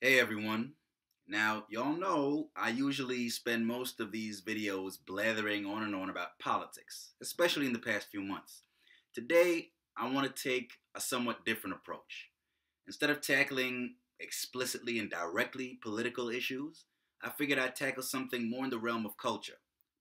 Hey everyone. Now, y'all know I usually spend most of these videos blathering on and on about politics, especially in the past few months. Today, I want to take a somewhat different approach. Instead of tackling explicitly and directly political issues, I figured I'd tackle something more in the realm of culture.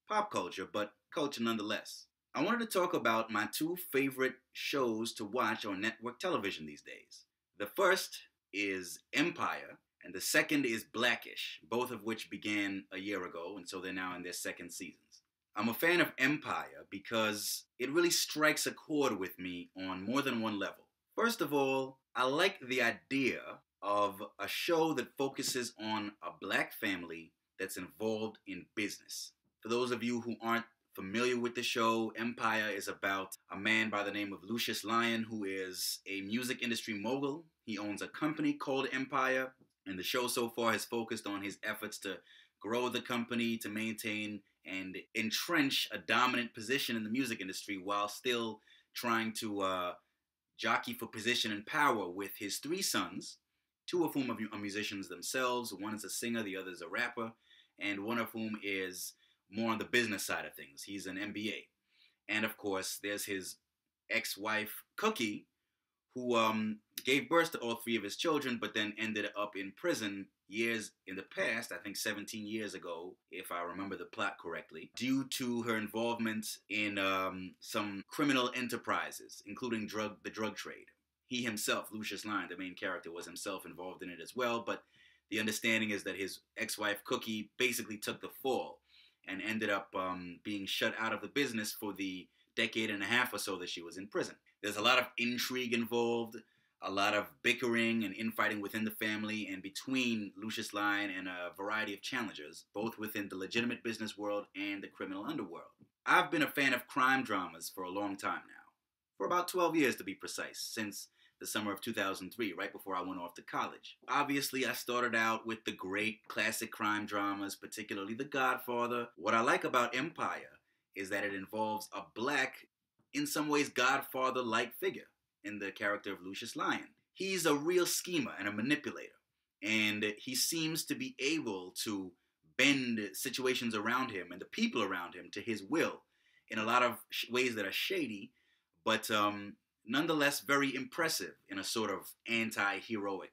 Pop culture, but culture nonetheless. I wanted to talk about my two favorite shows to watch on network television these days. The first is Empire, and the second is Blackish, both of which began a year ago, and so they're now in their second seasons. I'm a fan of Empire because it really strikes a chord with me on more than one level. First of all, I like the idea of a show that focuses on a black family that's involved in business. For those of you who aren't familiar with the show, Empire is about a man by the name of Lucius Lyon, who is a music industry mogul. He owns a company called Empire, and the show so far has focused on his efforts to grow the company, to maintain and entrench a dominant position in the music industry while still trying to jockey for position and power with his three sons, two of whom are musicians themselves. One is a singer, the other is a rapper, and one of whom is more on the business side of things. He's an MBA. And of course, there's his ex-wife, Cookie, who gave birth to all three of his children, but then ended up in prison years in the past, I think 17 years ago, if I remember the plot correctly, due to her involvement in some criminal enterprises, including the drug trade. He himself, Lucius Lyon, the main character, was himself involved in it as well, but the understanding is that his ex-wife, Cookie, basically took the fall and ended up being shut out of the business for the decade and a half or so that she was in prison. There's a lot of intrigue involved, a lot of bickering and infighting within the family and between Lucius Lyon and a variety of challengers, both within the legitimate business world and the criminal underworld. I've been a fan of crime dramas for a long time now, for about 12 years to be precise, since the summer of 2003, right before I went off to college. Obviously, I started out with the great classic crime dramas, particularly The Godfather. What I like about Empire is that it involves a black, in some ways Godfather-like figure in the character of Lucius Lyon. He's a real schemer and a manipulator, and he seems to be able to bend situations around him and the people around him to his will in a lot of ways that are shady, but nonetheless very impressive in a sort of anti-heroic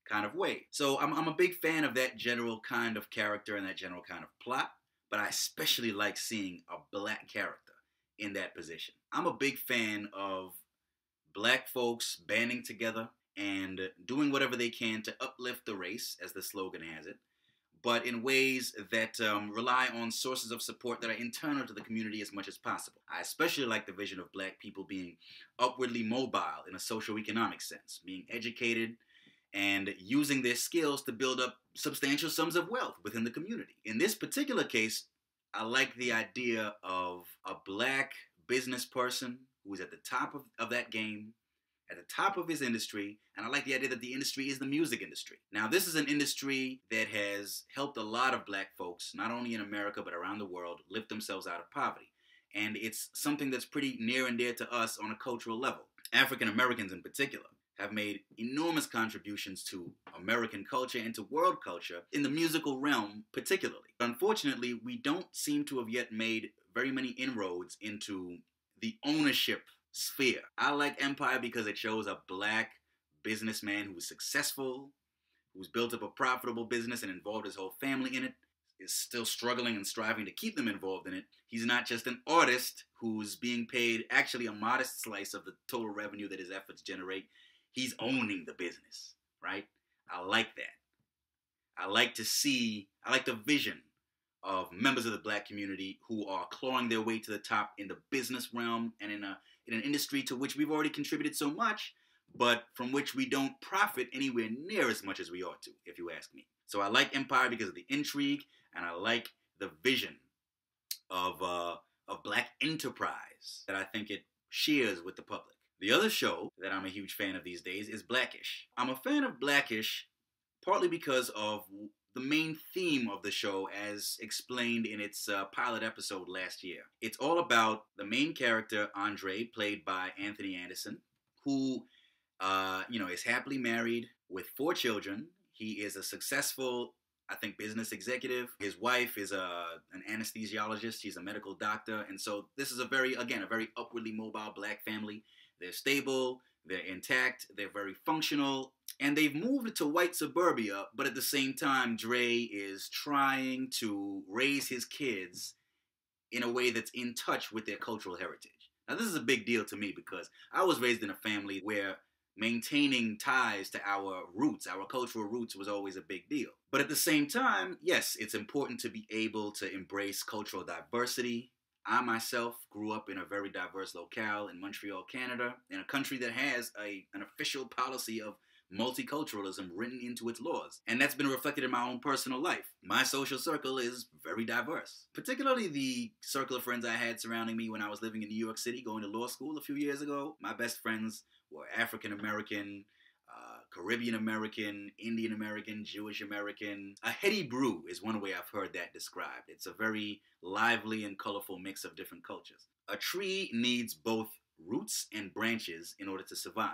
kind of way. So I'm a big fan of that general kind of character and that general kind of plot, but I especially like seeing a black character in that position. I'm a big fan of black folks banding together and doing whatever they can to uplift the race, as the slogan has it, but in ways that rely on sources of support that are internal to the community as much as possible. I especially like the vision of black people being upwardly mobile in a socio-economic sense, being educated and using their skills to build up substantial sums of wealth within the community. In this particular case, I like the idea of a black business person who is at the top of that game, at the top of his industry, and I like the idea that the industry is the music industry. Now, this is an industry that has helped a lot of black folks, not only in America but around the world, lift themselves out of poverty. And it's something that's pretty near and dear to us on a cultural level. African Americans in particular have made enormous contributions to American culture and to world culture in the musical realm particularly. Unfortunately, we don't seem to have yet made very many inroads into the ownership sphere. I like Empire because it shows a black businessman who's successful, who's built up a profitable business and involved his whole family in it, is still struggling and striving to keep them involved in it. He's not just an artist who's being paid actually a modest slice of the total revenue that his efforts generate. He's owning the business, right? I like that. I like the vision of members of the black community who are clawing their way to the top in the business realm and in an industry to which we've already contributed so much, but from which we don't profit anywhere near as much as we ought to, if you ask me. So I like Empire because of the intrigue, and I like the vision of black enterprise that I think it shares with the public. The other show that I'm a huge fan of these days is Blackish. I'm a fan of Blackish partly because of the main theme of the show as explained in its pilot episode last year. It's all about the main character, Andre, played by Anthony Anderson, who is happily married with 4 children. He is a successful, I think, business executive. His wife is an anesthesiologist. She's a medical doctor. And so this is a very upwardly mobile black family. They're stable, they're intact, they're very functional, and they've moved to white suburbia, but at the same time, Dre is trying to raise his kids in a way that's in touch with their cultural heritage. Now, this is a big deal to me because I was raised in a family where maintaining ties to our roots, our cultural roots, was always a big deal. But at the same time, yes, it's important to be able to embrace cultural diversity. I myself grew up in a very diverse locale in Montreal, Canada, in a country that has an official policy of multiculturalism written into its laws. And that's been reflected in my own personal life. My social circle is very diverse, particularly the circle of friends I had surrounding me when I was living in New York City, going to law school a few years ago. My best friends were African American, Caribbean American, Indian American, Jewish American. A heady brew is one way I've heard that described. It's a very lively and colorful mix of different cultures. A tree needs both roots and branches in order to survive.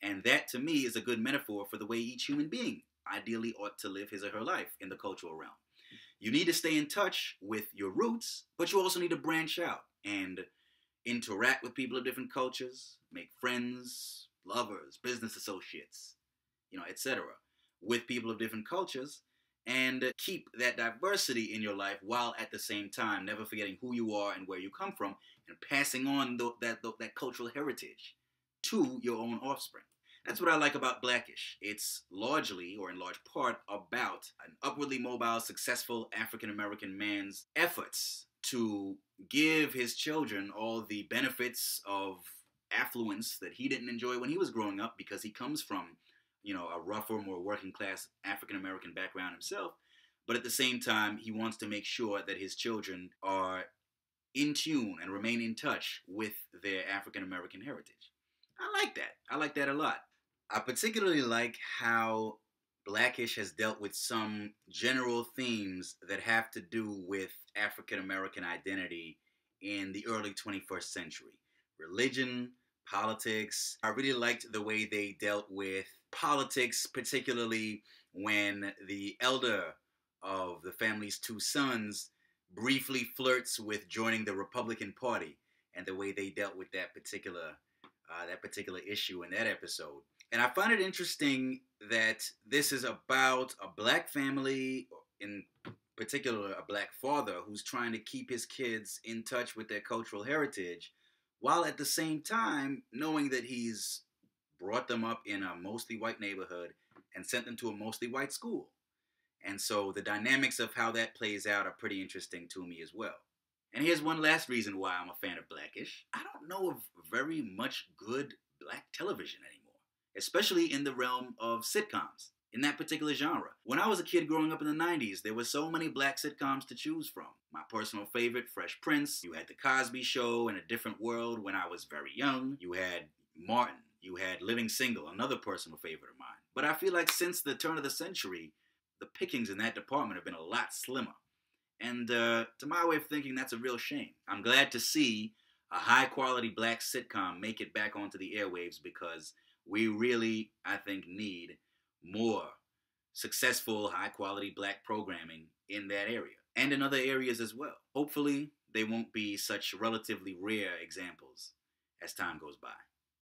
And that, to me, is a good metaphor for the way each human being ideally ought to live his or her life in the cultural realm. You need to stay in touch with your roots, but you also need to branch out and interact with people of different cultures, make friends, lovers, business associates, etc. with people of different cultures, and keep that diversity in your life while at the same time never forgetting who you are and where you come from, and passing on that cultural heritage to your own offspring. That's what I like about Blackish. It's largely, or in large part, about an upwardly mobile, successful African-American man's efforts to give his children all the benefits of affluence that he didn't enjoy when he was growing up, because he comes from, a rougher, more working class African-American background himself. But at the same time, he wants to make sure that his children are in tune and remain in touch with their African-American heritage. I like that. I like that a lot. I particularly like how Blackish has dealt with some general themes that have to do with African American identity in the early 21st century. Religion, politics. I really liked the way they dealt with politics, particularly when the elder of the family's two sons briefly flirts with joining the Republican Party, and the way they dealt with that particular issue in that episode. And I find it interesting that this is about a black family, in particular a black father, who's trying to keep his kids in touch with their cultural heritage, while at the same time knowing that he's brought them up in a mostly white neighborhood and sent them to a mostly white school. And so the dynamics of how that plays out are pretty interesting to me as well. And here's one last reason why I'm a fan of Blackish. I don't know of very much good black television anymore, especially in the realm of sitcoms, in that particular genre. When I was a kid growing up in the 90s, there were so many black sitcoms to choose from. My personal favorite, Fresh Prince. You had The Cosby Show and A Different World when I was very young. You had Martin. You had Living Single, another personal favorite of mine. But I feel like since the turn of the century, the pickings in that department have been a lot slimmer. And to my way of thinking, that's a real shame. I'm glad to see a high-quality black sitcom make it back onto the airwaves, because we really, I think, need more successful, high-quality black programming in that area, and in other areas as well. Hopefully, they won't be such relatively rare examples as time goes by.